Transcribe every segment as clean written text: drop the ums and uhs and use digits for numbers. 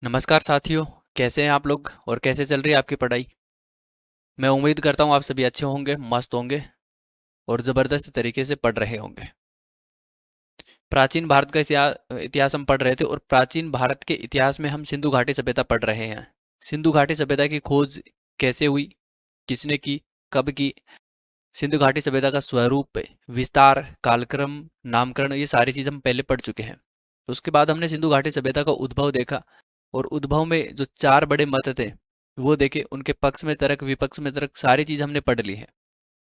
नमस्कार साथियों। कैसे हैं आप लोग और कैसे चल रही है आपकी पढ़ाई। मैं उम्मीद करता हूँ आप सभी अच्छे होंगे, मस्त होंगे और ज़बरदस्त तरीके से पढ़ रहे होंगे। प्राचीन भारत का इतिहास हम पढ़ रहे थे और प्राचीन भारत के इतिहास में हम सिंधु घाटी सभ्यता पढ़ रहे हैं। सिंधु घाटी सभ्यता की खोज कैसे हुई, किसने की, कब की, सिंधु घाटी सभ्यता का स्वरूप, विस्तार, कालक्रम, नामकरण, ये सारी चीज़ हम पहले पढ़ चुके हैं। उसके बाद हमने सिंधु घाटी सभ्यता का उद्भव देखा और उद्भव में जो चार बड़े मत थे वो देखे, उनके पक्ष में तर्क, विपक्ष में तर्क, सारी चीज़ हमने पढ़ ली है।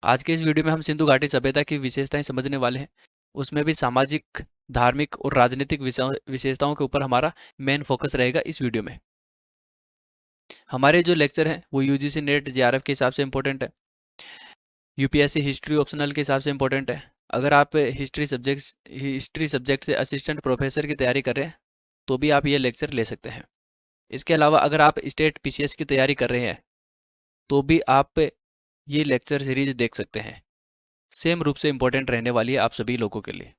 आज के इस वीडियो में हम सिंधु घाटी सभ्यता की विशेषताएं समझने वाले हैं। उसमें भी सामाजिक, धार्मिक और राजनीतिक विशेषताओं के ऊपर हमारा मेन फोकस रहेगा इस वीडियो में। हमारे जो लेक्चर हैं वो यूजीसी नेट जेआरएफ के हिसाब से इंपॉर्टेंट है, यूपीएससी हिस्ट्री ऑप्शनल के हिसाब से इंपॉर्टेंट है। अगर आप हिस्ट्री सब्जेक्ट से असिस्टेंट प्रोफेसर की तैयारी कर रहे हैं तो भी आप ये लेक्चर ले सकते हैं। इसके अलावा अगर आप स्टेट पीसीएस की तैयारी कर रहे हैं तो भी आप ये लेक्चर सीरीज देख सकते हैं। सेम रूप से इंपॉर्टेंट रहने वाली है आप सभी लोगों के लिए।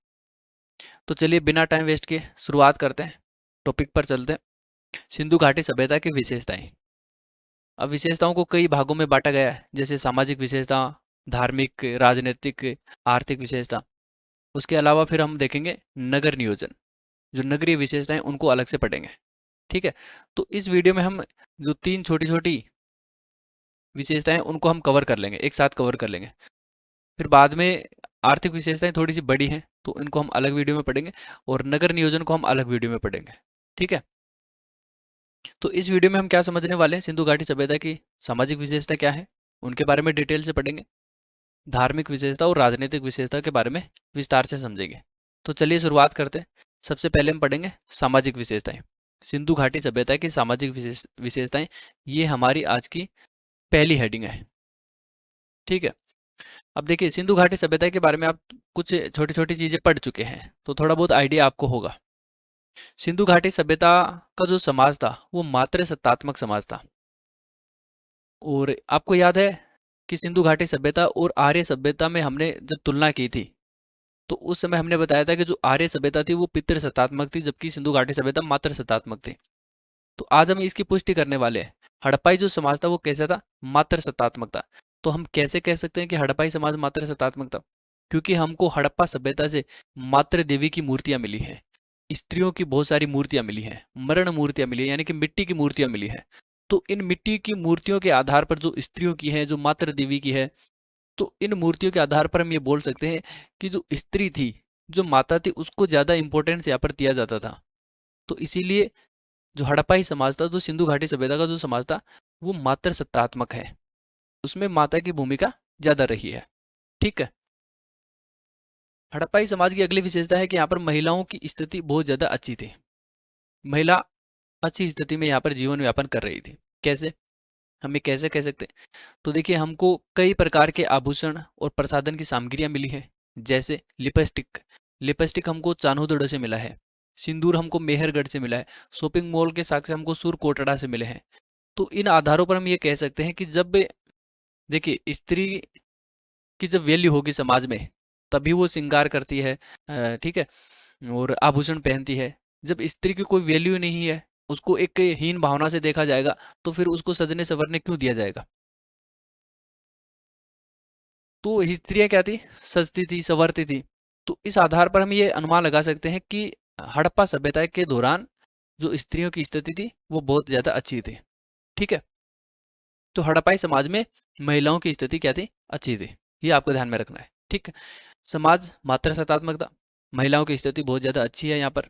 तो चलिए बिना टाइम वेस्ट किए शुरुआत करते हैं, टॉपिक पर चलते हैं। सिंधु घाटी सभ्यता की विशेषताएं। अब विशेषताओं को कई भागों में बांटा गया है, जैसे सामाजिक विशेषता, धार्मिक, राजनीतिक, आर्थिक विशेषता। उसके अलावा फिर हम देखेंगे नगर नियोजन, जो नगरीय विशेषताएं उनको अलग से पढ़ेंगे। ठीक है। तो इस वीडियो में हम जो तीन छोटी छोटी विशेषताएं उनको हम कवर कर लेंगे, एक साथ कवर कर लेंगे। फिर बाद में आर्थिक विशेषताएं थोड़ी सी बड़ी हैं तो इनको हम अलग वीडियो में पढ़ेंगे और नगर नियोजन को हम अलग वीडियो में पढ़ेंगे। ठीक है। तो इस वीडियो में हम क्या समझने वाले हैं, सिंधु घाटी सभ्यता की सामाजिक विशेषता क्या है उनके बारे में डिटेल से पढ़ेंगे, धार्मिक विशेषता और राजनीतिक विशेषता के बारे में विस्तार से समझेंगे। तो चलिए शुरुआत करते हैं। सबसे पहले हम पढ़ेंगे सामाजिक विशेषताएं। सिंधु घाटी सभ्यता की सामाजिक विशेषताएं, ये हमारी आज की पहली हेडिंग है। ठीक है। अब देखिए, सिंधु घाटी सभ्यता के बारे में आप कुछ छोटी छोटी चीजें पढ़ चुके हैं तो थोड़ा बहुत आइडिया आपको होगा। सिंधु घाटी सभ्यता का जो समाज था वो मात्र सत्तात्मक समाज था। और आपको याद है कि सिंधु घाटी सभ्यता और आर्य सभ्यता में हमने जब तुलना की थी तो उस समय हमने बताया था कि जो आर्य सभ्यता थी वो पितृ सत्तात्मक थी, जबकि सिंधु घाटी सभ्यता मात्र सत्तात्मक थी। तो आज हम इसकी पुष्टि करने वाले हैं। हड़प्पाई जो समाज था वो कैसा था, मात्र सत्तात्मक था। तो हम कैसे कह सकते हैं कि हड़प्पाई समाज मात्र सत्तात्मक था, क्योंकि हमको हड़प्पा सभ्यता से मात्र देवी की मूर्तियां मिली हैं, स्त्रियों की बहुत सारी मूर्तियां मिली हैं, मरण मूर्तियां मिली हैं, यानी कि मिट्टी की मूर्तियां मिली हैं। तो इन मिट्टी की मूर्तियों के आधार पर जो स्त्रियों की है, जो मात्र देवी की है, तो इन मूर्तियों के आधार पर हम ये बोल सकते हैं कि जो स्त्री थी, जो माता थी, उसको ज्यादा इंपॉर्टेंस यहाँ पर दिया जाता था। तो इसीलिए जो हड़प्पाई समाज था, जो सिंधु घाटी सभ्यता का जो समाज था, वो मात्र सत्तात्मक है, उसमें माता की भूमिका ज्यादा रही है। ठीक है। हड़प्पाई समाज की अगली विशेषता है कि यहाँ पर महिलाओं की स्थिति बहुत ज्यादा अच्छी थी। महिला अच्छी स्थिति में यहाँ पर जीवन यापन कर रही थी। कैसे, हम ये कैसे कह सकते हैं? तो देखिए, हमको कई प्रकार के आभूषण और प्रसाधन की सामग्रियां मिली है, जैसे लिपस्टिक। लिपस्टिक हमको चान्होदड़ो से मिला है, सिंदूर हमको मेहरगढ़ से मिला है, शॉपिंग मॉल के साक्ष्य हमको सूरकोटड़ा से मिले हैं। तो इन आधारों पर हम ये कह सकते हैं कि जब, देखिए, स्त्री की जब वैल्यू होगी समाज में तभी वो श्रृंगार करती है, ठीक है, और आभूषण पहनती है। जब स्त्री की कोई वैल्यू नहीं है, उसको एक हीन भावना से देखा जाएगा, तो फिर उसको सजने संवरने क्यों दिया जाएगा? तो स्त्रियां क्या थी, सजती थी, संवरती थी। तो इस आधार पर हम ये अनुमान लगा सकते हैं कि हड़प्पा सभ्यता के दौरान जो स्त्रियों की स्थिति थी वो बहुत ज्यादा अच्छी थी। ठीक है। तो हड़प्पाई समाज में महिलाओं की स्थिति क्या थी, अच्छी थी। ये आपको ध्यान में रखना है। ठीक है। समाज मात्र सत्तात्मक था, महिलाओं की स्थिति बहुत ज्यादा अच्छी है। यहाँ पर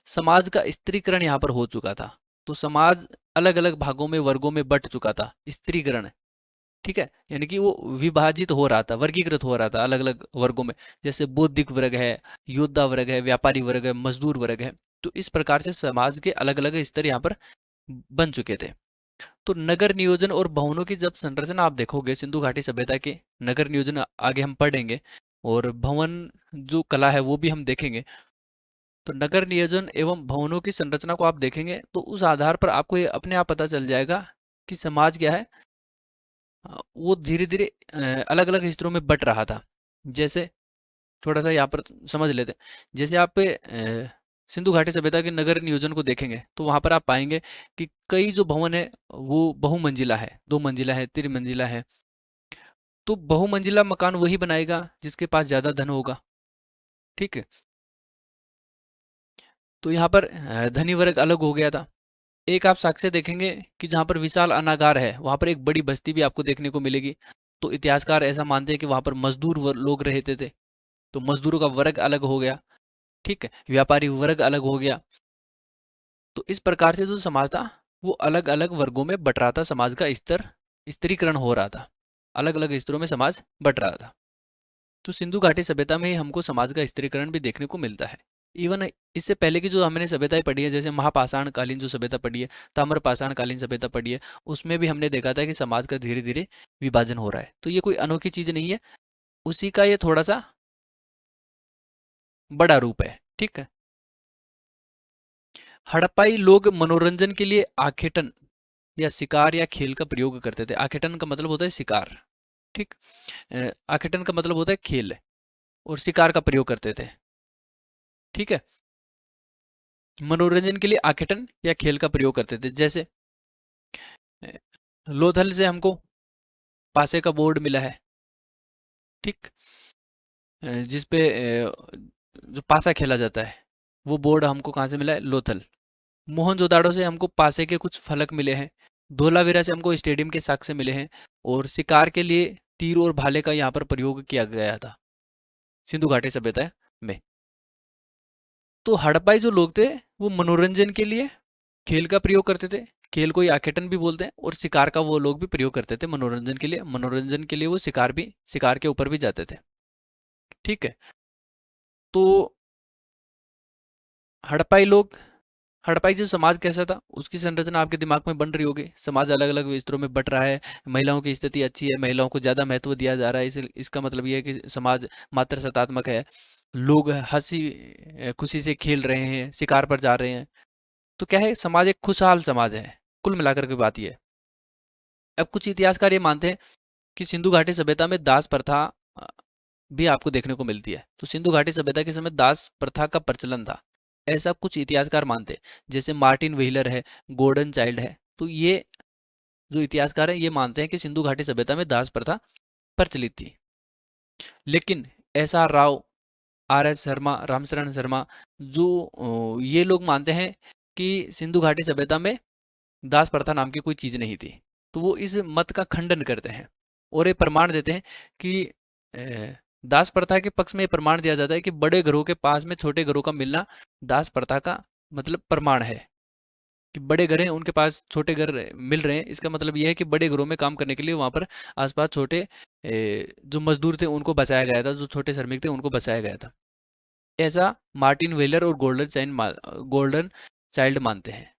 समाज का स्त्रीकरण यहाँ पर हो चुका था। तो समाज अलग अलग भागों में, वर्गों में बट चुका था, स्त्रीकरण। ठीक है। यानी कि वो विभाजित हो रहा था, वर्गीकृत हो रहा था अलग अलग वर्गों में। जैसे बौद्धिक वर्ग है, योद्धा वर्ग है, व्यापारी वर्ग है, मजदूर वर्ग है। तो इस प्रकार से समाज के अलग अलग स्तर यहाँ पर बन चुके थे। तो नगर नियोजन और भवनों की जब संरचना आप देखोगे सिंधु घाटी सभ्यता के, नगर नियोजन आगे हम पढ़ेंगे और भवन जो कला है वो भी हम देखेंगे। तो नगर नियोजन एवं भवनों की संरचना को आप देखेंगे तो उस आधार पर आपको ये अपने आप पता चल जाएगा कि समाज क्या है, वो धीरे धीरे अलग अलग स्तरों में बट रहा था। जैसे थोड़ा सा यहाँ पर समझ लेते हैं। जैसे आप सिंधु घाटी सभ्यता के नगर नियोजन को देखेंगे तो वहां पर आप पाएंगे कि कई जो भवन है वो बहुमंजिला है, दो मंजिला है, त्रिमंजिला है। तो बहुमंजिला मकान वही बनाएगा जिसके पास ज्यादा धन होगा। ठीक है। तो यहाँ पर धनी वर्ग अलग हो गया था। एक आप साक्ष्य देखेंगे कि जहाँ पर विशाल अनागार है वहां पर एक बड़ी बस्ती भी आपको देखने को मिलेगी। तो इतिहासकार ऐसा मानते हैं कि वहां पर मजदूर लोग रहते थे। तो मजदूरों का वर्ग अलग हो गया। ठीक है। व्यापारी वर्ग अलग हो गया। तो इस प्रकार से जो समाज था वो अलग अलग वर्गों में बट रहा था। समाज का स्तर स्त्रीकरण हो रहा था। अलग अलग स्तरों में समाज बट रहा था। तो सिंधु घाटी सभ्यता में ही हमको समाज का स्त्रीकरण भी देखने को मिलता है। इवन इससे पहले की जो हमने सभ्यताएं पढ़ी है, जैसे महापाषाण कालीन जो सभ्यता पढ़ी है, ताम्र पाषाण कालीन सभ्यता पढ़ी है, उसमें भी हमने देखा था कि समाज का धीरे धीरे विभाजन हो रहा है। तो ये कोई अनोखी चीज नहीं है, उसी का ये थोड़ा सा बड़ा रूप है। ठीक है। हड़प्पाई लोग मनोरंजन के लिए आखेटन या शिकार या खेल का प्रयोग करते थे। आखेटन का मतलब होता है शिकार। ठीक। आखेटन का मतलब होता है खेल, और शिकार का प्रयोग करते थे। ठीक है। मनोरंजन के लिए आखेटन या खेल का प्रयोग करते थे। जैसे अ, लोथल से हमको पासे का बोर्ड मिला है। ठीक। जिसपे जो पासा खेला जाता है वो बोर्ड हमको कहाँ से मिला है? लोथल। मोहनजोदाड़ो से हमको पासे के कुछ फलक मिले हैं। धोलावीरा से हमको स्टेडियम के साक्ष्य मिले हैं। और शिकार के लिए तीर और भाले का यहाँ पर प्रयोग किया गया था सिंधु घाटी सभ्यता में। तो हड़प्पाई जो लोग थे वो मनोरंजन के लिए खेल का प्रयोग करते थे। खेल को ही आखेटन भी बोलते हैं। और शिकार का वो लोग भी प्रयोग करते थे मनोरंजन के लिए। मनोरंजन के लिए वो शिकार के ऊपर भी जाते थे। ठीक है। तो हड़प्पाई लोग हड़प्पाई जो समाज कैसा था उसकी संरचना आपके दिमाग में बन रही होगी। समाज अलग अलग स्तरों में बट रहा है। महिलाओं की स्थिति अच्छी है, महिलाओं को ज़्यादा महत्व दिया जा रहा है। इसका मतलब ये है कि समाज मात्र सत्तात्मक है। लोग हंसी खुशी से खेल रहे हैं, शिकार पर जा रहे हैं। तो क्या है, समाज एक खुशहाल समाज है। कुल मिलाकर के बात ये है। अब कुछ इतिहासकार ये मानते हैं कि सिंधु घाटी सभ्यता में दास प्रथा अ, भी आपको देखने को मिलती है। तो सिंधु घाटी सभ्यता के समय दास प्रथा का प्रचलन था, ऐसा कुछ इतिहासकार मानते हैं। जैसे मार्टिन व्हीलर है, गोल्डन चाइल्ड है। तो ये जो इतिहासकार है ये मानते हैं कि सिंधु घाटी सभ्यता में दास प्रथा प्रचलित थी। लेकिन S R Rao, R S Sharma, Ramsharan Sharma, जो ये लोग मानते हैं कि सिंधु घाटी सभ्यता में दास प्रथा नाम की कोई चीज नहीं थी। तो वो इस मत का खंडन करते हैं और ये प्रमाण देते हैं कि दास प्रथा के पक्ष में ये प्रमाण दिया जाता है कि बड़े घरों के पास में छोटे घरों का मिलना दास प्रथा का मतलब प्रमाण है। कि बड़े घर हैं उनके पास छोटे घर मिल रहे हैं, इसका मतलब यह है कि बड़े घरों में काम करने के लिए वहां पर आसपास छोटे जो मजदूर थे उनको बचाया गया था, जो छोटे श्रमिक थे उनको बचाया गया था। ऐसा मार्टिन व्हीलर और गोल्डन चाइल्ड मानते हैं।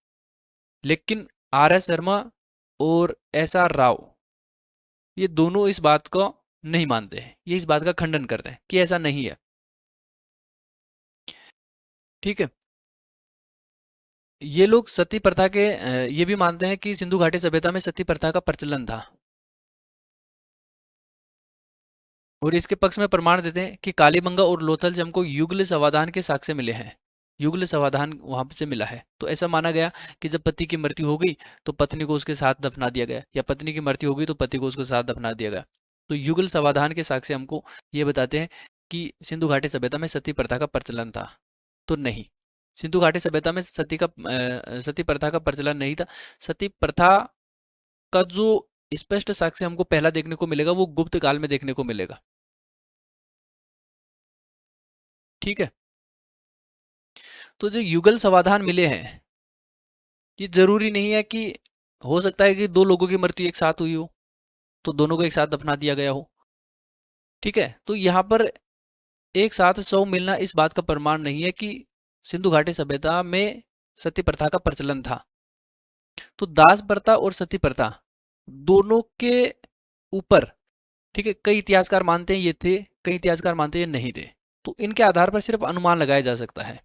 लेकिन आर एस शर्मा और एस आर राव ये दोनों इस बात को नहीं मानते हैं। ये इस बात का खंडन करते हैं कि ऐसा नहीं है। ठीक है। ये लोग सती प्रथा के ये भी मानते हैं कि सिंधु घाटी सभ्यता में सती प्रथा का प्रचलन था। और इसके पक्ष में प्रमाण देते हैं कि कालीबंगा और लोथल से हमको युगल समाधान के साक्ष्य मिले हैं। युगल समाधान वहां से मिला है। तो ऐसा माना गया कि जब पति की मृत्यु हो गई तो पत्नी को उसके साथ दफना दिया गया, या पत्नी की मृत्यु हो गई तो पति को उसके साथ दफना दिया गया। तो युगल समाधान के साक्ष्य हमको ये बताते हैं कि सिंधु घाटी सभ्यता में सती प्रथा का प्रचलन था। तो नहीं, सिंधु घाटी सभ्यता में सती प्रथा का प्रचलन नहीं था। सती प्रथा का जो स्पष्ट साक्ष्य हमको पहला देखने को मिलेगा वो गुप्त काल में देखने को मिलेगा। ठीक है। तो जो युगल समाधान मिले हैं ये जरूरी नहीं है कि, हो सकता है कि दो लोगों की मृत्यु एक साथ हुई हो तो दोनों को एक साथ दफना दिया गया हो। ठीक है। तो यहाँ पर एक साथ शव मिलना इस बात का प्रमाण नहीं है कि सिंधु घाटी सभ्यता में सती प्रथा का प्रचलन था। तो दास प्रथा और सती प्रथा दोनों के ऊपर, ठीक है, कई इतिहासकार मानते हैं ये थे, कई इतिहासकार मानते हैं ये नहीं थे। तो इनके आधार पर सिर्फ अनुमान लगाया जा सकता है।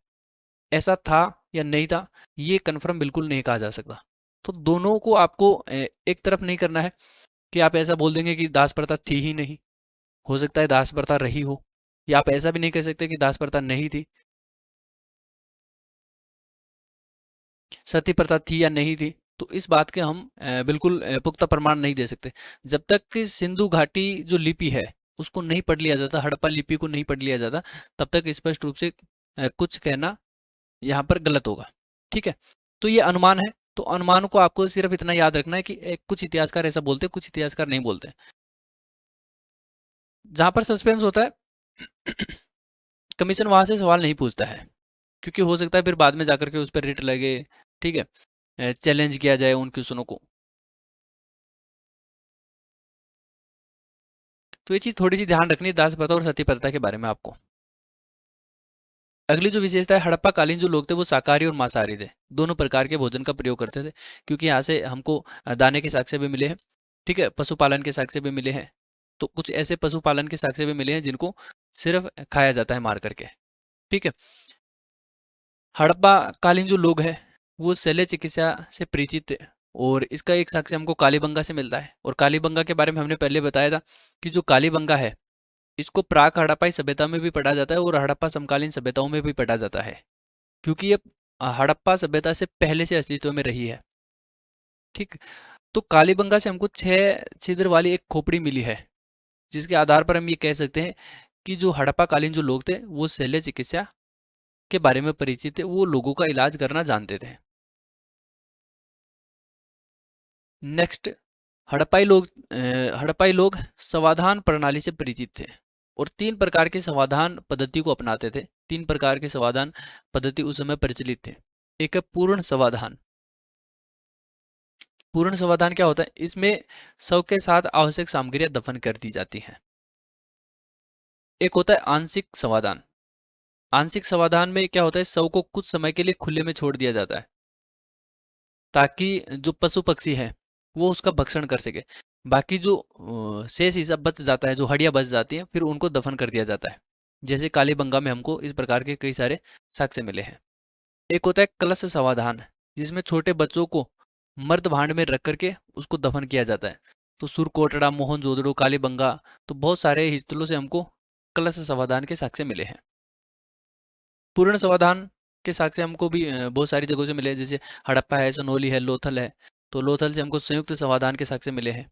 ऐसा था या नहीं था ये कन्फर्म बिल्कुल नहीं कहा जा सकता। तो दोनों को आपको एक तरफ नहीं करना है कि आप ऐसा बोल देंगे कि दास प्रथा थी ही नहीं। हो सकता है दास प्रथा रही हो, या आप ऐसा भी नहीं कह सकते कि दास प्रथा नहीं थी। सती प्रथा थी या नहीं थी, तो इस बात के हम बिल्कुल पुख्ता प्रमाण नहीं दे सकते। जब तक कि सिंधु घाटी जो लिपि है उसको नहीं पढ़ लिया जाता, हड़प्पा लिपि को नहीं पढ़ लिया जाता, तब तक स्पष्ट रूप से कुछ कहना यहाँ पर गलत होगा। ठीक है, तो ये अनुमान है। तो अनुमान को आपको सिर्फ इतना याद रखना है कि कुछ इतिहासकार ऐसा बोलते हैं, कुछ इतिहासकार नहीं बोलते। जहां पर सस्पेंस होता है कमीशन वहां से सवाल नहीं पूछता है, क्योंकि हो सकता है फिर बाद में जाकर के उस पर रिट लगे। ठीक है, चैलेंज किया जाए उन क्वेश्चनों को। तो ये चीज थोड़ी सी ध्यान रखनी है दास प्रथा और सती प्रथा के बारे में आपको। अगली जो विशेषता है, हड़प्पा कालीन जो लोग थे वो शाकाहारी और मांसाहारी थे, दोनों प्रकार के भोजन का प्रयोग करते थे। क्योंकि यहाँ से हमको दाने के साक्ष्य भी मिले हैं। ठीक है, पशुपालन के साक्ष्य भी मिले हैं। तो कुछ ऐसे पशुपालन के साक्ष्य भी मिले हैं जिनको सिर्फ खाया जाता है मार करके। ठीक है, हड़प्पा कालीन जो लोग हैं वो शल्य चिकित्सा से परिचित थे। और इसका एक साक्ष्य हमको कालीबंगा से मिलता है। और कालीबंगा के बारे में हमने पहले बताया था कि जो कालीबंगा है इसको प्राक हड़प्पाई सभ्यता में भी पढ़ा जाता है और हड़प्पा समकालीन सभ्यताओं में भी पढ़ा जाता है, क्योंकि ये हड़प्पा सभ्यता से पहले से अस्तित्व में रही है। ठीक, तो कालीबंगा से हमको 6 छिद्र वाली एक खोपड़ी मिली है, जिसके आधार पर हम ये कह सकते हैं कि जो हड़प्पा कालीन जो लोग थे वो शल्य चिकित्सा के बारे में परिचित थे, वो लोगों का इलाज करना जानते थे। नेक्स्ट, हड़प्पाई लोग समाधान प्रणाली से परिचित थे और 3 प्रकार के समाधान पद्धति को अपनाते थे। 3 प्रकार के समाधान पद्धति उस समय प्रचलित थे। एक है पूर्ण समाधान। पूर्ण समाधान क्या होता है? इसमें शव के साथ आवश्यक सामग्रियां दफन कर दी जाती हैं। एक होता है आंशिक समाधान। आंशिक समाधान में क्या होता है, शव को कुछ समय के लिए खुले में छोड़ दिया जाता है ताकि जो पशु पक्षी है वो उसका भक्षण कर सके। बाकी जो शेष हिस्सा बच जाता है, जो हड्डियां बच जाती हैं, फिर उनको दफन कर दिया जाता है। जैसे कालीबंगा में हमको इस प्रकार के कई सारे साक्ष्य मिले हैं। एक होता है कलश समाधान, जिसमें छोटे बच्चों को मर्द भांड में रख करके उसको दफन किया जाता है। तो सुरकोटड़ा, मोहनजोदड़ो, कालीबंगा, तो बहुत सारे स्थलों से हमको कलश समाधान के साक्ष्य मिले हैं। पूर्ण समाधान के साक्ष्य हमको भी बहुत सारी जगहों से मिले हैं, जैसे हड़प्पा है, सनोली है, लोथल है। तो लोथल से हमको संयुक्त समाधान के साक्ष्य मिले हैं।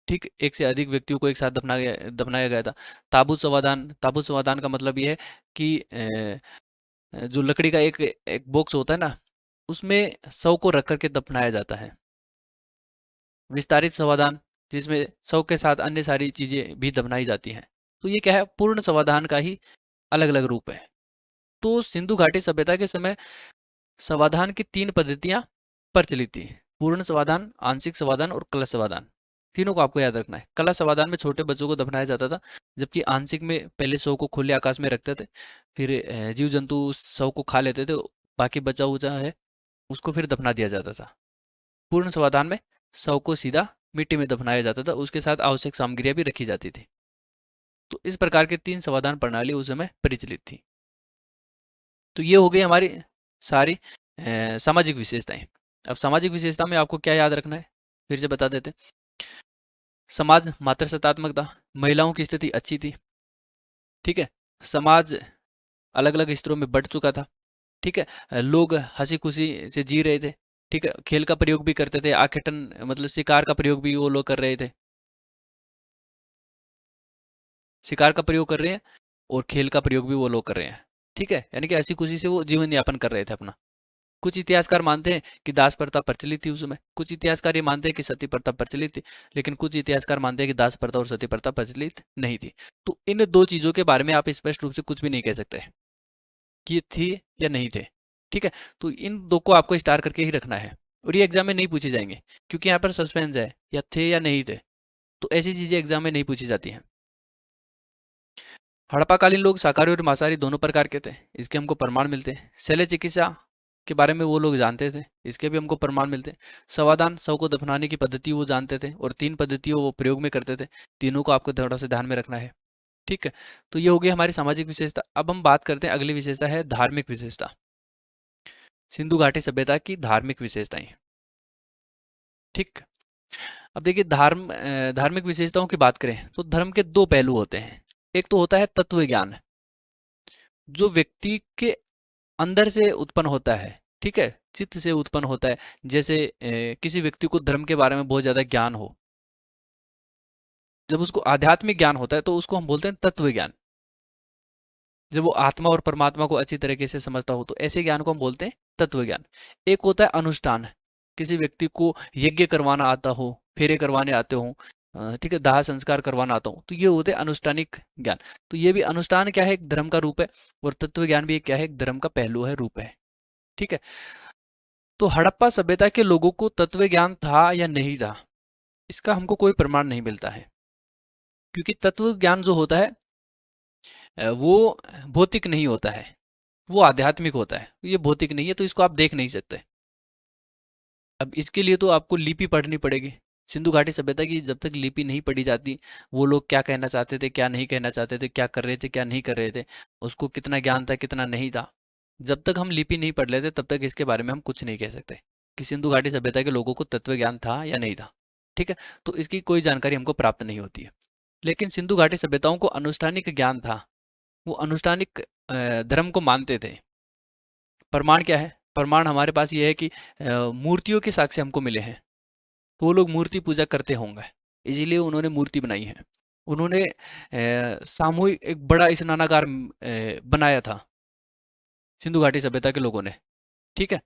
ठीक, एक से अधिक व्यक्तियों को एक साथ दफनाया गया था। ताबूत समाधान का मतलब ये है कि जो लकड़ी का एक एक बॉक्स होता है ना, उसमें शव को रख करके दफनाया जाता है। विस्तारित समाधान, जिसमें शव के साथ अन्य सारी चीजें भी दफनाई जाती हैं। तो ये क्या है, पूर्ण समाधान का ही अलग अलग रूप है। तो सिंधु घाटी सभ्यता के समय समाधान की 3 पद्धतियां प्रचलित थी: पूर्ण समाधान, आंशिक समाधान और कलश समाधान। तीनों को आपको याद रखना है। कलश समाधान में छोटे बच्चों को दफनाया जाता था, जबकि आंशिक में पहले शव को खुले आकाश में रखते थे, फिर जीव जंतु उस शव को खा लेते थे, बाकी बचा हुआ है उसको फिर दफना दिया जाता था। पूर्ण समाधान में शव को सीधा मिट्टी में दफनाया जाता था, उसके साथ आवश्यक सामग्रियां भी रखी जाती थी। तो इस प्रकार के 3 समाधान प्रणाली उस समय प्रचलित थी। तो ये हो गई हमारी सारी सामाजिक विशेषताएं। अब सामाजिक विशेषता में आपको क्या याद रखना है, फिर से बता देते हैं। समाज मातृसत्तात्मक था, महिलाओं की स्थिति अच्छी थी। ठीक है, समाज अलग अलग स्तरों में बढ़ चुका था। ठीक है, लोग हंसी खुशी से जी रहे थे। ठीक है, खेल का प्रयोग भी करते थे, आखेटन मतलब शिकार का प्रयोग भी वो लोग कर रहे थे। शिकार का प्रयोग कर रहे हैं और खेल का प्रयोग भी वो लोग कर रहे हैं। ठीक है, यानी कि हंसी खुशी से वो जीवन यापन कर रहे थे अपना। कुछ इतिहासकार मानते हैं कि दास प्रथा प्रचलित थी उस समय, कुछ इतिहासकार ये मानते हैं कि सती प्रथा प्रचलित थी, लेकिन कुछ इतिहासकार मानते हैं कि दास प्रथा और सती प्रथा प्रचलित नहीं थी। तो इन 2 चीजों के बारे में आप स्पष्ट रूप से कुछ भी नहीं कह सकते कि ये थी या नहीं थे। ठीक है, तो इन 2 को आपको स्टार करके ही रखना है और ये एग्जाम में नहीं पूछे जाएंगे, क्योंकि यहाँ पर सस्पेंस है, या थे या नहीं थे। तो ऐसी चीजें एग्जाम में नहीं पूछी जाती हैं। हड़प्पाकालीन लोग शाकाहारी और मांसाहारी दोनों प्रकार के थे, इसके हमको प्रमाण मिलते हैं। शल्य चिकित्सा के बारे में वो लोग जानते थे, इसके भी हमको प्रमाण मिलते हैं। समाधान, शव को दफनाने की पद्धति वो जानते थे और 3 पद्धतियों वो प्रयोग में करते थे। तीनों को आपको थोड़ा सा ध्यान में रखना है। ठीक है, तो ये हो गई हमारी सामाजिक विशेषता। अब हम बात करते हैं, अगली विशेषता है धार्मिक विशेषता। सिंधु घाटी सभ्यता की धार्मिक विशेषताएं। ठीक, अब देखिए धार्मिक विशेषताओं की बात करें तो धर्म के 2 पहलू होते हैं। एक तो होता है तत्व ज्ञान, जो व्यक्ति के अंदर से उत्पन्न होता है। ठीक है, चित्त से उत्पन्न होता है। जैसे किसी व्यक्ति को धर्म के बारे में बहुत ज़्यादा ज्ञान हो, जब उसको आध्यात्मिक ज्ञान होता है तो उसको हम बोलते हैं तत्व ज्ञान। जब वो आत्मा और परमात्मा को अच्छी तरीके से समझता हो तो ऐसे ज्ञान को हम बोलते हैं तत्व ज्ञान। एक होता है अनुष्ठान, किसी व्यक्ति को यज्ञ करवाना आता हो, फेरे करवाने आते हो, ठीक है, दाह संस्कार करवाना आता हो, तो ये होते हैं अनुष्ठानिक ज्ञान। तो ये भी अनुष्ठान क्या है, एक धर्म का रूप है, और तत्व ज्ञान भी एक क्या है, एक धर्म का पहलू है, रूप है। ठीक है। तो हड़प्पा सभ्यता के लोगों को तत्व ज्ञान था या नहीं था, इसका हमको कोई प्रमाण नहीं मिलता है, क्योंकि तत्व ज्ञान जो होता है वो भौतिक नहीं होता है, वो आध्यात्मिक होता है। ये भौतिक नहीं है तो इसको आप देख नहीं सकते। अब इसके लिए तो आपको लिपि पढ़नी पड़ेगी। सिंधु घाटी सभ्यता की जब तक लिपि नहीं पढ़ी जाती, वो लोग क्या कहना चाहते थे, क्या नहीं कहना चाहते थे, क्या कर रहे थे, क्या नहीं कर रहे थे, उसको कितना ज्ञान था, कितना नहीं था, जब तक हम लिपि नहीं पढ़ लेते तब तक इसके बारे में हम कुछ नहीं कह सकते कि सिंधु घाटी सभ्यता के लोगों को तत्व ज्ञान था या नहीं था। ठीक है। तो इसकी कोई जानकारी हमको प्राप्त नहीं होती है। लेकिन सिंधु घाटी सभ्यताओं को अनुष्ठानिक ज्ञान था, वो अनुष्ठानिक धर्म को मानते थे। प्रमाण क्या है, प्रमाण हमारे पास ये है कि मूर्तियों के साक्ष्य हमको मिले हैं। तो वो लोग मूर्ति पूजा करते होंगे, इसीलिए उन्होंने मूर्ति बनाई है। उन्होंने सामूहिक एक बड़ा स्नानागार बनाया था सिंधु घाटी सभ्यता के लोगों ने। ठीक है।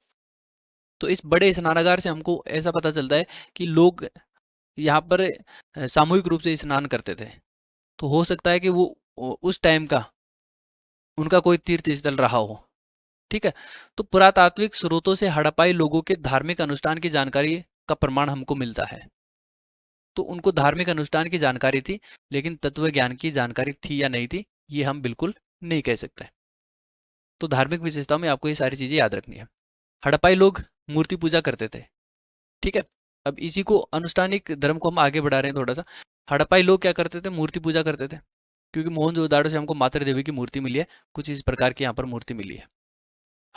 तो इस बड़े स्नानागार से हमको ऐसा पता चलता है कि लोग यहाँ पर सामूहिक रूप से स्नान करते थे। तो हो सकता है कि वो उस टाइम का उनका कोई तीर्थ स्थल रहा हो। ठीक है। तो पुरातात्विक स्रोतों से हड़प्पाई लोगों के धार्मिक अनुष्ठान की जानकारी का प्रमाण हमको मिलता है। तो उनको धार्मिक अनुष्ठान की जानकारी थी, लेकिन तत्व ज्ञान की जानकारी थी या नहीं थी, ये हम बिल्कुल नहीं कह सकते। तो धार्मिक विशेषताओं में आपको ये सारी चीजें याद रखनी है। हड़प्पाई लोग मूर्ति पूजा करते थे। ठीक है। अब इसी को अनुष्ठानिक धर्म को हम आगे बढ़ा रहे हैं थोड़ा सा। हड़प्पाई लोग क्या करते थे, मूर्ति पूजा करते थे, क्योंकि मोहनजोदाड़ो से हमको मातृ देवी की मूर्ति मिली है, कुछ इस प्रकार की यहाँ पर मूर्ति मिली है।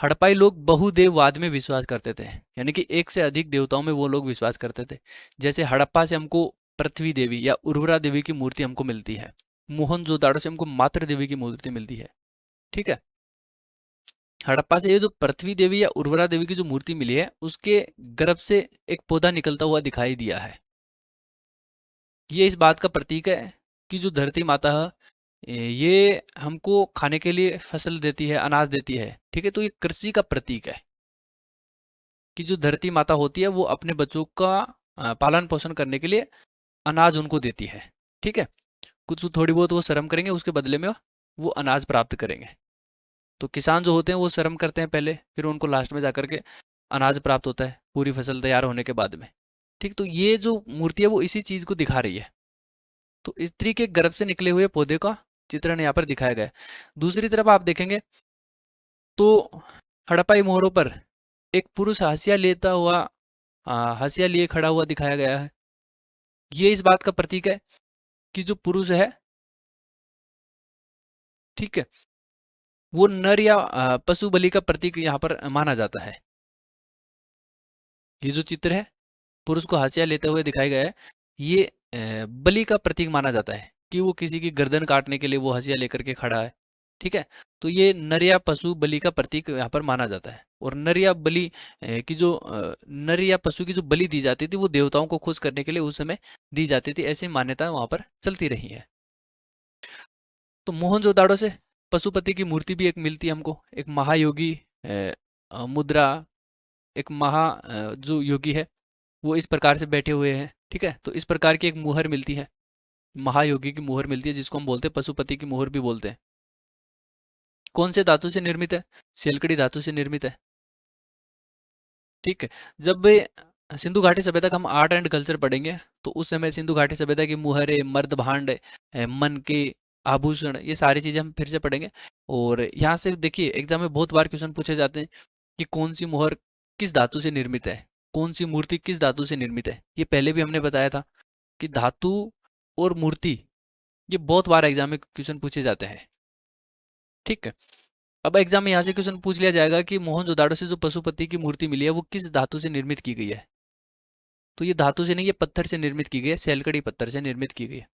हड़प्पाई लोग बहुदेववाद में विश्वास करते थे, यानी कि एक से अधिक देवताओं में वो लोग विश्वास करते थे। जैसे हड़प्पा से हमको पृथ्वी देवी या उर्वरा देवी की मूर्ति हमको मिलती है, मोहनजोदाड़ो से हमको मातृ देवी की मूर्ति मिलती है। ठीक है। हड़प्पा से ये जो पृथ्वी देवी या उर्वरा देवी की जो मूर्ति मिली है, उसके गर्भ से एक पौधा निकलता हुआ दिखाई दिया है। ये इस बात का प्रतीक है कि जो धरती माता है, ये हमको खाने के लिए फसल देती है, अनाज देती है। ठीक है। तो ये कृषि का प्रतीक है कि जो धरती माता होती है वो अपने बच्चों का पालन पोषण करने के लिए अनाज उनको देती है। ठीक है। कुछ थोड़ी बहुत वो श्रम करेंगे, उसके बदले में वो अनाज प्राप्त करेंगे। तो किसान जो होते हैं वो श्रम करते हैं पहले, फिर उनको लास्ट में जाकर के अनाज प्राप्त होता है पूरी फसल तैयार होने के बाद में। ठीक। तो ये जो मूर्ति है वो इसी चीज को दिखा रही है। तो स्त्री के गर्भ से निकले हुए पौधे का चित्रण यहाँ पर दिखाया गया है। दूसरी तरफ आप देखेंगे तो हड़प्पाई मोहरों पर एक पुरुष हंसिया लेता हुआ, हंसिया लिए खड़ा हुआ दिखाया गया है। ये इस बात का प्रतीक है कि जो पुरुष है, ठीक है, वो नर या पशु बलि का प्रतीक यहाँ पर माना जाता है। ये जो चित्र है पुरुष को हंसिया लेते हुए दिखाया गया है, ये बलि का प्रतीक माना जाता है कि वो किसी की गर्दन काटने के लिए वो हंसिया लेकर के खड़ा है। ठीक है। तो ये नर या पशु बलि का प्रतीक यहाँ पर माना जाता है। और नर या बलि की जो नर या पशु की जो बलि दी जाती थी वो देवताओं को खुश करने के लिए उस समय दी जाती थी, ऐसी मान्यता वहां पर चलती रही है। तो मोहनजोदाड़ो से पशुपति की मूर्ति भी एक मिलती है हमको, एक महायोगी मुद्रा, एक जो योगी है वो इस प्रकार से बैठे हुए हैं। ठीक है। तो इस प्रकार की एक मुहर मिलती है, महायोगी की मुहर मिलती है, जिसको हम बोलते हैं पशुपति की मुहर भी बोलते हैं। कौन से धातु से निर्मित है, सेलकड़ी धातु से निर्मित है। ठीक है। जब सिंधु घाटी सभ्यता का हम आर्ट एंड कल्चर पढ़ेंगे तो उस समय सिंधु घाटी सभ्यता की मुहरें, मर्द भांड, मन के आभूषण, ये सारी चीजें हम फिर से पढ़ेंगे। और यहाँ से देखिए एग्जाम में बहुत बार क्वेश्चन पूछे जाते हैं कि कौन सी मुहर किस धातु से निर्मित है, कौन सी मूर्ति किस धातु से निर्मित है। ये पहले भी हमने बताया था कि धातु और मूर्ति ये बहुत बार एग्जाम में क्वेश्चन पूछे जाते हैं। ठीक है। अब एग्जाम में यहाँ से क्वेश्चन पूछ लिया जाएगा कि मोहनजोदाड़ो से जो पशुपति की मूर्ति मिली है वो किस धातु से निर्मित की गई है। तो ये धातु से नहीं, ये पत्थर से निर्मित की गई है, सैलकड़ी पत्थर से निर्मित की गई है।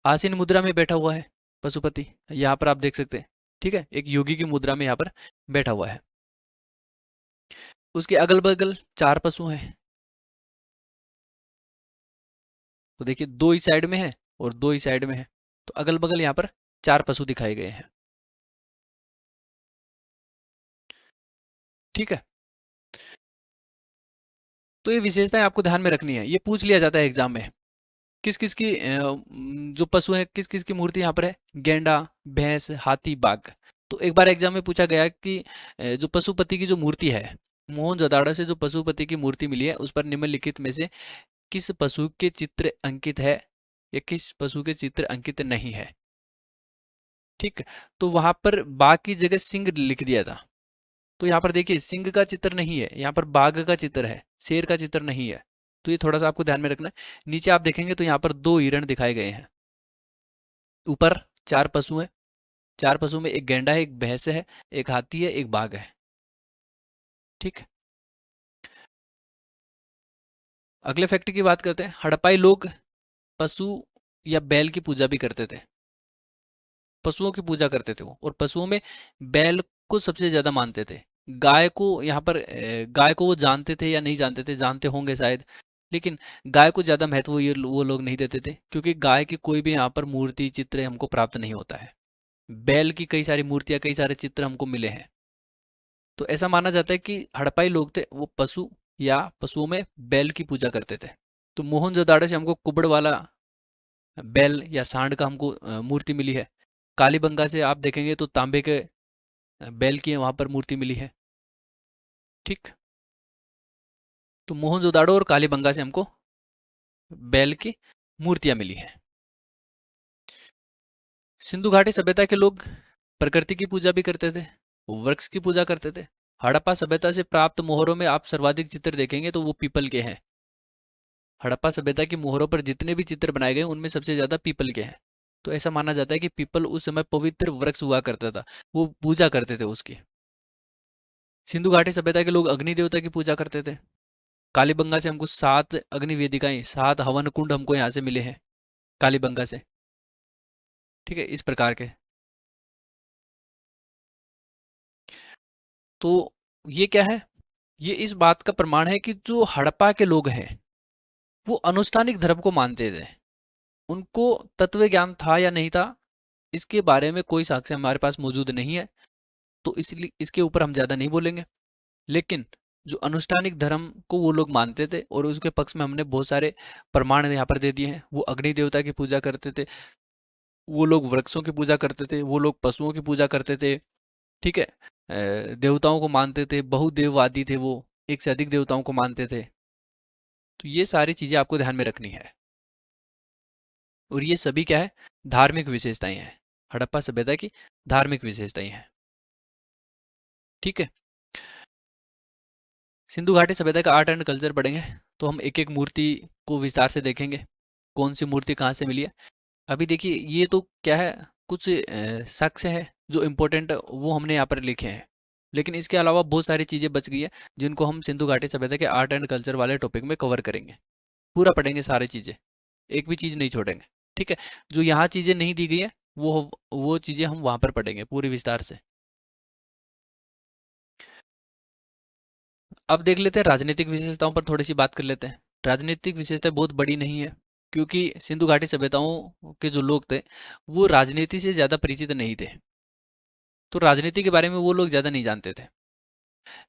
आसीन मुद्रा में बैठा हुआ है पशुपति, यहाँ पर आप देख सकते हैं। ठीक है। एक योगी की मुद्रा में यहाँ पर बैठा हुआ है। उसके अगल बगल 4 पशु हैं। तो देखिए 2 इस साइड में है और 2 इस साइड में है, तो अगल बगल यहाँ पर 4 पशु दिखाए गए हैं। ठीक है, तो ये विशेषताएं आपको ध्यान में रखनी है, ये पूछ लिया जाता है एग्जाम में। किस किस की जो पशु है, किस किस की मूर्ति यहाँ पर है, गेंडा, भैंस, हाथी, बाघ। तो एक बार एग्जाम में पूछा गया कि जो पशुपति की जो मूर्ति है, मोहनजोदाड़ो से जो पशुपति की मूर्ति मिली है, उस पर निम्नलिखित में से किस पशु के चित्र अंकित है या किस पशु के चित्र अंकित नहीं है। ठीक, तो वहां पर बाघ की जगह सिंह लिख दिया था। तो यहाँ पर देखिए सिंह का चित्र नहीं है, यहाँ पर बाघ का चित्र है, शेर का चित्र नहीं है। तो ये थोड़ा सा आपको ध्यान में रखना है। नीचे आप देखेंगे तो यहाँ पर 2 हिरण दिखाए गए हैं। ऊपर 4 पशु हैं, 4 पशु में एक गैंडा है, एक भैंस है, एक हाथी है, एक बाघ है। ठीक, अगले फैक्ट की बात करते हैं। हड़प्पाई लोग पशु या बैल की पूजा भी करते थे। पशुओं की पूजा करते थे वो, और पशुओं में बैल को सबसे ज्यादा मानते थे। गाय को यहाँ पर गाय को वो जानते थे या नहीं जानते थे, जानते होंगे शायद, लेकिन गाय को ज्यादा महत्व ये वो लोग नहीं देते थे, क्योंकि गाय की कोई भी यहाँ पर मूर्ति चित्र हमको प्राप्त नहीं होता है। बैल की कई सारी मूर्तियां, कई सारे चित्र हमको मिले हैं। तो ऐसा माना जाता है कि हड़प्पाई लोग थे वो पशु या पशुओं में बैल की पूजा करते थे। तो मोहनजोदाड़ो से हमको कुबड़ वाला बैल या सांड का हमको मूर्ति मिली है। कालीबंगा से आप देखेंगे तो तांबे के बैल की वहां पर मूर्ति मिली है। ठीक, तो मोहनजोदाड़ो और कालीबंगा से हमको बैल की मूर्तियां मिली हैं। सिंधु घाटी सभ्यता के लोग प्रकृति की पूजा भी करते थे, वृक्ष की पूजा करते थे। हड़प्पा सभ्यता से प्राप्त मोहरों में आप सर्वाधिक चित्र देखेंगे तो वो पीपल के हैं। हड़प्पा सभ्यता की मोहरों पर जितने भी चित्र बनाए गए उनमें सबसे ज्यादा पीपल के हैं। तो ऐसा माना जाता है कि पीपल उस समय पवित्र वृक्ष हुआ करता था, वो पूजा करते थे उसकी। सिंधु घाटी सभ्यता के लोग अग्नि देवता की पूजा करते थे। कालीबंगा से हमको 7 अग्नि वेदिकाएं, 7 हवन कुंड हमको यहाँ से मिले हैं कालीबंगा से। ठीक है, इस प्रकार के। तो ये क्या है, ये इस बात का प्रमाण है कि जो हड़प्पा के लोग हैं वो अनुष्ठानिक धर्म को मानते थे। उनको तत्व ज्ञान था या नहीं था, इसके बारे में कोई साक्ष्य हमारे पास मौजूद नहीं है, तो इसलिए इसके ऊपर हम ज्यादा नहीं बोलेंगे। लेकिन जो अनुष्ठानिक धर्म को वो लोग मानते थे और उसके पक्ष में हमने बहुत सारे प्रमाण यहाँ पर दे दिए हैं। वो अग्नि देवता की पूजा करते थे, वो लोग वृक्षों की पूजा करते थे, वो लोग पशुओं की पूजा करते थे। ठीक है, देवताओं को मानते थे, बहुदेववादी थे, वो एक से अधिक देवताओं को मानते थे। तो ये सारी चीजें आपको ध्यान में रखनी है, और ये सभी क्या है, धार्मिक विशेषताएं हैं। हड़प्पा सभ्यता की धार्मिक विशेषताएं हैं। ठीक है, सिंधु घाटी सभ्यता का आर्ट एंड कल्चर पढ़ेंगे तो हम एक एक मूर्ति को विस्तार से देखेंगे, कौन सी मूर्ति कहाँ से मिली है। अभी देखिए ये तो क्या है, कुछ साक्ष्य है जो इम्पोर्टेंट वो हमने यहाँ पर लिखे हैं, लेकिन इसके अलावा बहुत सारी चीज़ें बच गई है जिनको हम सिंधु घाटी सभ्यता के आर्ट एंड कल्चर वाले टॉपिक में कवर करेंगे। पूरा पढ़ेंगे सारी चीज़ें, एक भी चीज़ नहीं छोड़ेंगे। ठीक है, जो यहाँ चीज़ें नहीं दी गई है वो चीज़ें हम वहाँ पर पढ़ेंगे पूरी विस्तार से। अब देख लेते हैं राजनीतिक विशेषताओं पर थोड़ी सी बात कर लेते हैं। राजनीतिक विशेषता बहुत बड़ी नहीं है, क्योंकि सिंधु घाटी सभ्यताओं के जो लोग थे वो राजनीति से ज़्यादा परिचित नहीं थे, तो राजनीति के बारे में वो लोग ज़्यादा नहीं जानते थे।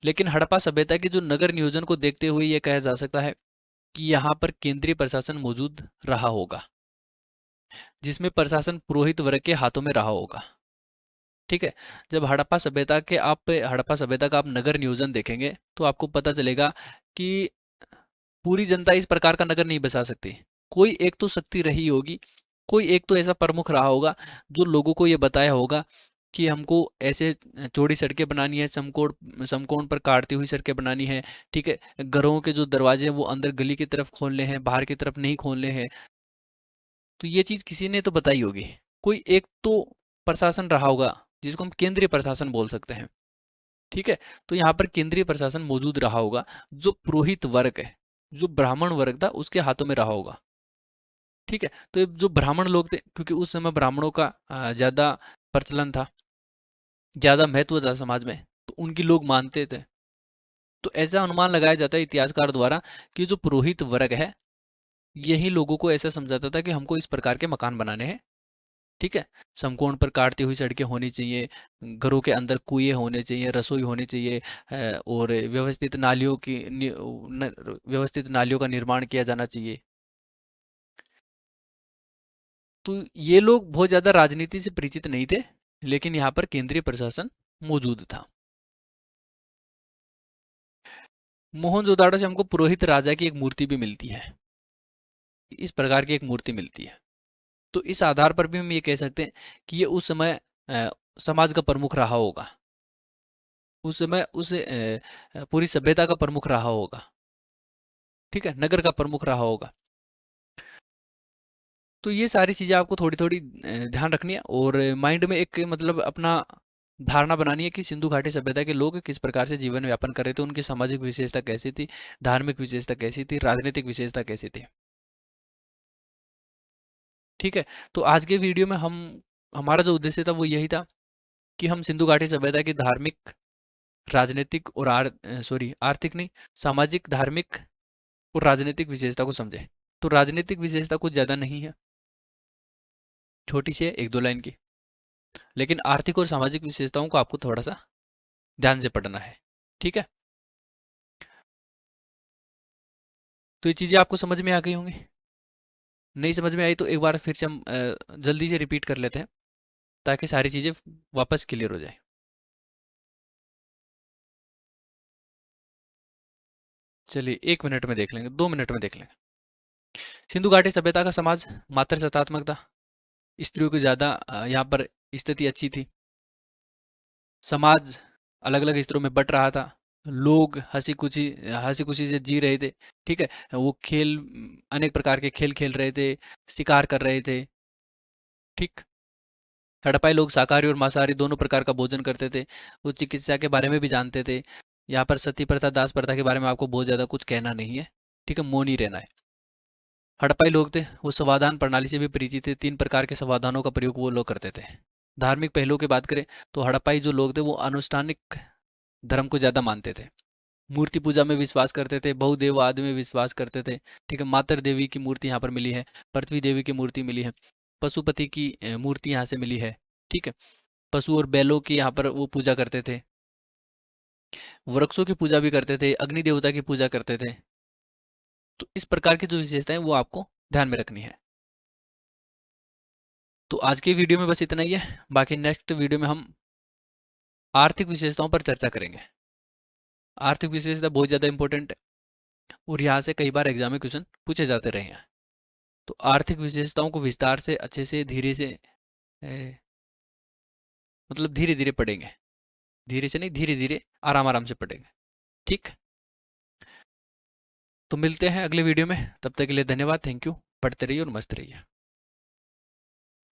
लेकिन हड़प्पा सभ्यता के जो नगर नियोजन को देखते हुए ये कहा जा सकता है कि यहाँ पर केंद्रीय प्रशासन मौजूद रहा होगा, जिसमें प्रशासन पुरोहित वर्ग के हाथों में रहा होगा। ठीक है, जब हड़प्पा सभ्यता का आप नगर नियोजन देखेंगे तो आपको पता चलेगा कि पूरी जनता इस प्रकार का नगर नहीं बसा सकती। कोई एक तो शक्ति रही होगी, कोई एक तो ऐसा प्रमुख रहा होगा जो लोगों को ये बताया होगा कि हमको ऐसे चौड़ी सड़कें बनानी है, समकोण समकोण पर काटती हुई सड़कें बनानी है। ठीक है, घरों के जो दरवाजे हैं वो अंदर गली की तरफ खोलने हैं, बाहर की तरफ नहीं खोलने हैं। तो ये चीज किसी ने तो बताई होगी। कोई एक तो प्रशासन रहा होगा जिसको हम केंद्रीय प्रशासन बोल सकते हैं। ठीक है, तो यहाँ पर केंद्रीय प्रशासन मौजूद रहा होगा, जो पुरोहित वर्ग है, जो ब्राह्मण वर्ग था उसके हाथों में रहा होगा। ठीक है, तो ये जो ब्राह्मण लोग थे, क्योंकि उस समय ब्राह्मणों का ज्यादा प्रचलन था, ज्यादा महत्व था समाज में, तो उनकी लोग मानते थे। तो ऐसा अनुमान लगाया जाता है इतिहासकार द्वारा कि जो पुरोहित वर्ग है यही लोगों को ऐसा समझाता था कि हमको इस प्रकार के मकान बनाने हैं। ठीक है, समकोण पर काटती हुई सड़कें होनी चाहिए, घरों के अंदर कुएं होने चाहिए, रसोई होनी चाहिए, और व्यवस्थित नालियों का निर्माण किया जाना चाहिए। तो ये लोग बहुत ज़्यादा राजनीति से परिचित नहीं थे, लेकिन यहाँ पर केंद्रीय प्रशासन मौजूद था। मोहनजोदाड़ो से हमको पुरोहित राजा की एक मूर्ति भी मिलती है, इस प्रकार की एक मूर्ति मिलती है। तो इस आधार पर भी हम ये कह सकते हैं कि ये उस समय समाज का प्रमुख रहा होगा, उस समय पूरी सभ्यता का प्रमुख रहा होगा। ठीक है, नगर का प्रमुख रहा होगा। तो ये सारी चीज़ें आपको थोड़ी थोड़ी ध्यान रखनी है, और माइंड में एक मतलब अपना धारणा बनानी है कि सिंधु घाटी सभ्यता के लोग किस प्रकार से जीवन यापन कर रहे थे, उनकी सामाजिक विशेषता कैसी थी, धार्मिक विशेषता कैसी थी, राजनीतिक विशेषता कैसी थी। ठीक है, तो आज के वीडियो में हमारा जो उद्देश्य था वो यही था कि हम सिंधु घाटी सभ्यता की धार्मिक, राजनीतिक और आर्थिक नहीं, सामाजिक, धार्मिक और राजनीतिक विशेषता को समझें। तो राजनीतिक विशेषता कुछ ज़्यादा नहीं है, छोटी सी है, एक दो लाइन की, लेकिन आर्थिक और सामाजिक विशेषताओं को आपको थोड़ा सा ध्यान से पढ़ना है। ठीक है, तो ये चीज़ें आपको समझ में आ गई होंगी। नहीं समझ में आई तो एक बार फिर से हम जल्दी से रिपीट कर लेते हैं, ताकि सारी चीज़ें वापस क्लियर हो जाए। चलिए 1 मिनट में देख लेंगे, 2 मिनट में देख लेंगे। सिंधु घाटी सभ्यता का समाज मात्र सत्तात्मक था, स्त्रियों की ज़्यादा यहाँ पर स्थिति अच्छी थी, समाज अलग अलग स्तरों में बट रहा था, लोग हंसी खुशी से जी रहे थे। ठीक है, वो अनेक प्रकार के खेल खेल रहे थे, शिकार कर रहे थे। ठीक, हड़प्पाई लोग शाकाहारी और मांसाहारी दोनों प्रकार का भोजन करते थे, वो चिकित्सा के बारे में भी जानते थे। यहाँ पर सती प्रथा, दास प्रथा के बारे में आपको बहुत ज़्यादा कुछ कहना नहीं है। ठीक है, मौन ही रहना है। हड़प्पाई लोग थे वो समाधान प्रणाली से भी परिचित थे, 3 प्रकार के समाधानों का प्रयोग वो लोग करते थे। धार्मिक पहलुओं की बात करें तो हड़प्पाई जो लोग थे वो अनुष्ठानिक धर्म को ज़्यादा मानते थे, मूर्ति पूजा में विश्वास करते थे, बहुदेववाद में विश्वास करते थे। ठीक है, मातर देवी की मूर्ति यहाँ पर मिली है, पृथ्वी देवी की मूर्ति मिली है, पशुपति की मूर्ति यहाँ से मिली है। ठीक है, पशु और बैलों की यहाँ पर वो पूजा करते थे, वृक्षों की पूजा भी करते थे, अग्नि देवता की पूजा करते थे। तो इस प्रकार की जो विशेषताएं वो आपको ध्यान में रखनी है। तो आज के वीडियो में बस इतना ही है, बाकी नेक्स्ट वीडियो में हम आर्थिक विशेषताओं पर चर्चा करेंगे। आर्थिक विशेषता बहुत ज़्यादा इंपॉर्टेंट है, और यहाँ से कई बार एग्जाम में क्वेश्चन पूछे जाते रहे हैं। तो आर्थिक विशेषताओं को विस्तार से, अच्छे से, धीरे से मतलब धीरे धीरे पढ़ेंगे, धीरे से नहीं, धीरे धीरे आराम आराम से पढ़ेंगे। ठीक, तो मिलते हैं अगले वीडियो में, तब तक के लिए धन्यवाद, थैंक यू। पढ़ते रहिए और मस्त रहिए।